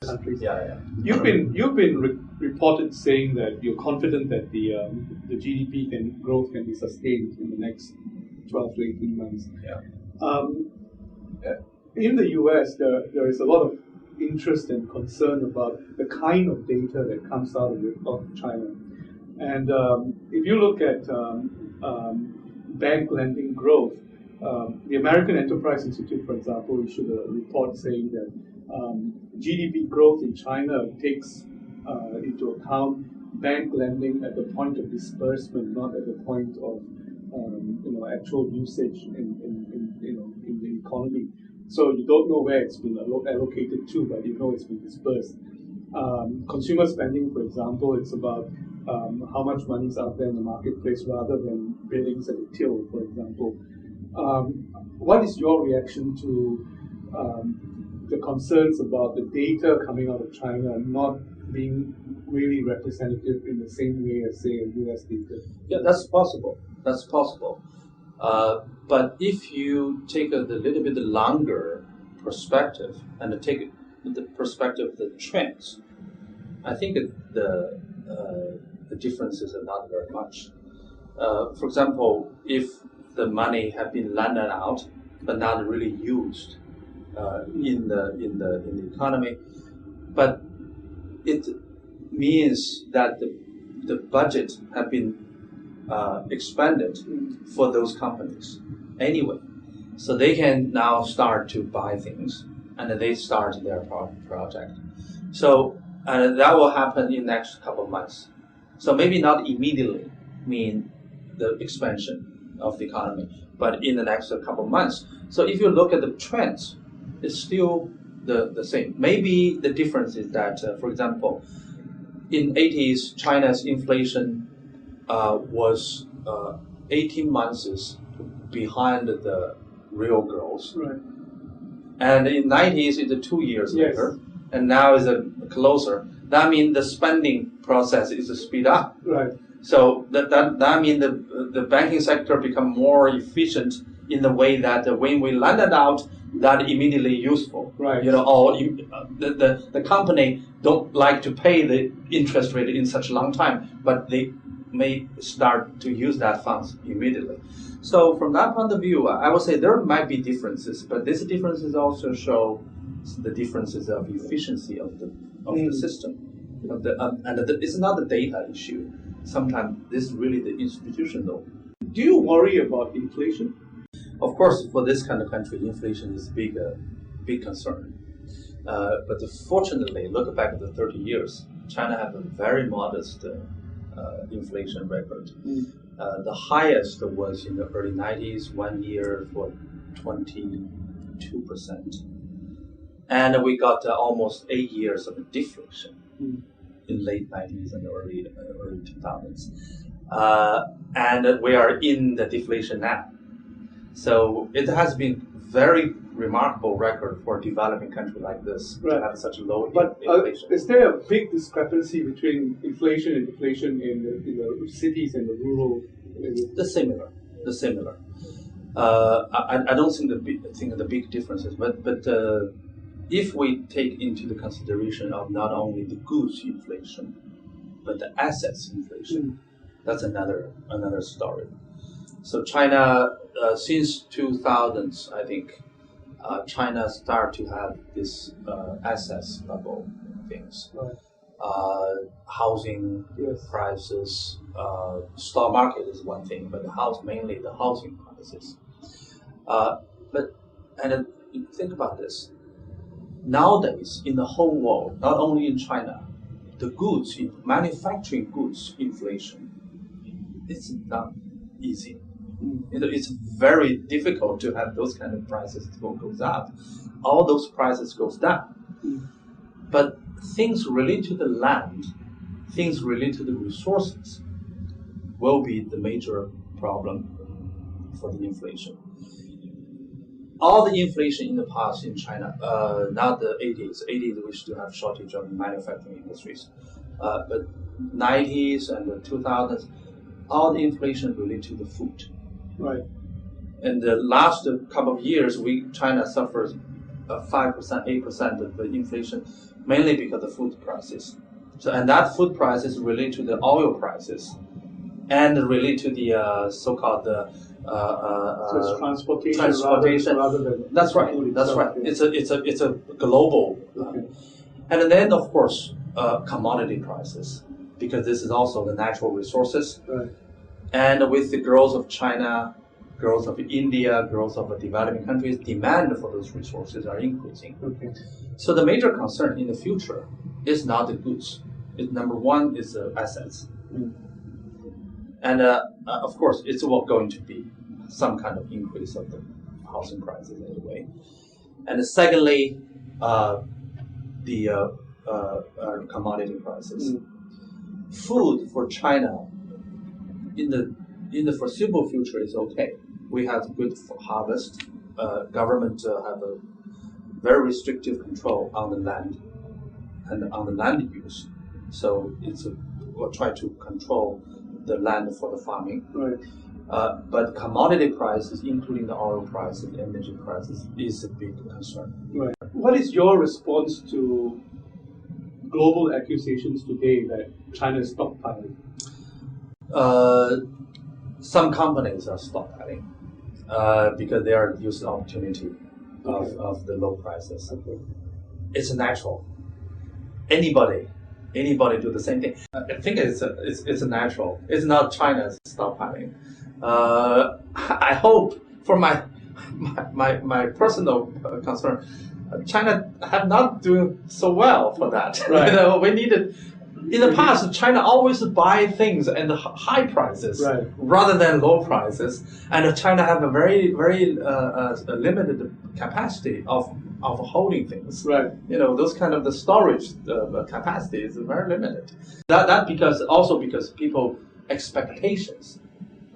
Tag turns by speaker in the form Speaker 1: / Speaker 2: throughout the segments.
Speaker 1: countries.
Speaker 2: Yeah.
Speaker 1: You've been reported saying that you're confident that the GDP growth can be sustained in the next 12 to 18 months.
Speaker 2: Yeah.
Speaker 1: In the US, there is a lot of interest and concern about the kind of data that comes out of China. And if you look at bank lending growth, the American Enterprise Institute, for example, issued a report saying that GDP growth in China takes into account bank lending at the point of disbursement, not at the point of actual usage in the economy. So you don't know where it's been allocated to, but you know it's been dispersed. Consumer spending, for example, it's about how much money is out there in the marketplace rather than billings at the till, for example. What is your reaction to the concerns about the data coming out of China not being really representative in the same way as, say, US data?
Speaker 2: Yeah, that's possible. That's possible. But if you take a little bit longer perspective and take the perspective of the trends, I think the differences are not very much. For example, if the money had been lent out but not really used in the economy, but it means that the budget have been expanded for those companies anyway, so they can now start to buy things and they start their project. So that will happen in the next couple of months. So maybe not immediately mean the expansion of the economy, but in the next couple of months. So if you look at the trends, it's still the same. Maybe the difference is that, for example, in 80s, China's inflation was 18 months behind the real growth.
Speaker 1: Right.
Speaker 2: And in 90s, it's 2 years later, and now is closer. That means the spending process is speed up.
Speaker 1: Right.
Speaker 2: So that means the banking sector become more efficient in the way that when we lend it out, that immediately useful.
Speaker 1: Right.
Speaker 2: The company don't like to pay the interest rate in such a long time, but they may start to use that funds immediately. So from that point of view, I would say there might be differences, but these differences also show the differences of efficiency of the system. It's not the data issue. Sometimes this is really the institutional.
Speaker 1: Do you worry about inflation?
Speaker 2: Of course, for this kind of country, inflation is a big concern. But fortunately, look back at the 30 years, China have a very modest inflation record. The highest was in the early 90s, 1 year for 22%. And we got almost 8 years of deflation in late 90s and early 2000s. And we are in the deflation now. So it has been very remarkable record for a developing country like this to have such low inflation.
Speaker 1: Is there a big discrepancy between inflation and deflation in the cities and the rural areas?
Speaker 2: The similar. I don't think the big differences, but if we take into the consideration of not only the goods inflation, but the assets inflation, that's another story. So China, since 2000s, I think, China started to have this assets bubble things.
Speaker 1: Right.
Speaker 2: Housing prices, stock market is one thing, but mainly the housing prices. And think about this. Nowadays, in the whole world, not only in China, the manufacturing goods inflation, it's not easy. It's very difficult to have those kind of prices goes up. All those prices goes down. But things related to the land, things related to the resources will be the major problem for the inflation. All the inflation in the past in China, not the 80s. 80s we still have shortage of manufacturing industries. But 90s and the 2000s, all the inflation related to the food.
Speaker 1: Right.
Speaker 2: In the last couple of years, China suffers 5%, 8% of the inflation mainly because of food prices. So, and that food prices relate to the oil prices, and relate to the so-called
Speaker 1: So it's transportation,
Speaker 2: transportation.
Speaker 1: rather than
Speaker 2: That's right.
Speaker 1: food
Speaker 2: That's
Speaker 1: itself,
Speaker 2: right.
Speaker 1: yeah.
Speaker 2: It's a global,
Speaker 1: Okay.
Speaker 2: and then of course commodity prices, because this is also the natural resources.
Speaker 1: Right.
Speaker 2: And with the growth of China, growth of India, growth of the developing countries, demand for those resources are increasing.
Speaker 1: Okay.
Speaker 2: So the major concern in the future is not the goods. Number one is the assets.
Speaker 1: Mm.
Speaker 2: And of course, it's going to be some kind of increase of the housing prices anyway. And secondly, the commodity prices.
Speaker 1: Mm.
Speaker 2: Food for China in the foreseeable future is okay. We have good harvest. Government have a very restrictive control on the land and on the land use. So we'll try to control the land for the farming.
Speaker 1: Right.
Speaker 2: But commodity prices, including the oil prices, energy prices, is a big concern.
Speaker 1: Right. What is your response to global accusations today that China is stockpiling?
Speaker 2: Some companies are stockpiling because they are using the opportunity of the low prices.
Speaker 1: Okay.
Speaker 2: It's natural. Anybody do the same thing. I think it's a natural. It's not China's stockpiling. I hope, for my personal concern, China have not doing so well for that.
Speaker 1: Right.
Speaker 2: We needed. In the past, China always buy things at the high prices,
Speaker 1: right,
Speaker 2: rather than low prices, and China have a very limited capacity of holding things.
Speaker 1: Right.
Speaker 2: Those kind of the storage capacity is very limited. That because people expectations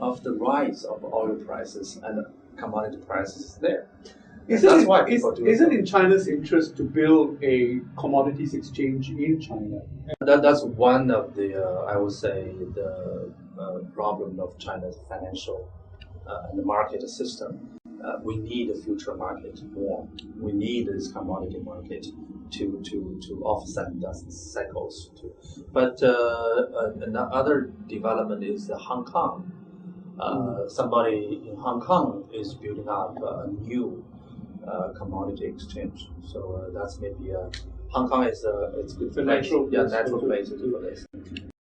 Speaker 2: of the rise of oil prices and commodity prices is there. That's why people do it.
Speaker 1: Is it in China's interest to build a commodities exchange in China?
Speaker 2: That's one of the, I would say, the problem of China's financial and the market system. We need a future market more. We need this commodity market to offset the cycles. But another development is Hong Kong. Somebody in Hong Kong is building up a new commodity exchange. So that's maybe Hong Kong is it's good
Speaker 1: natural
Speaker 2: natural place to do this.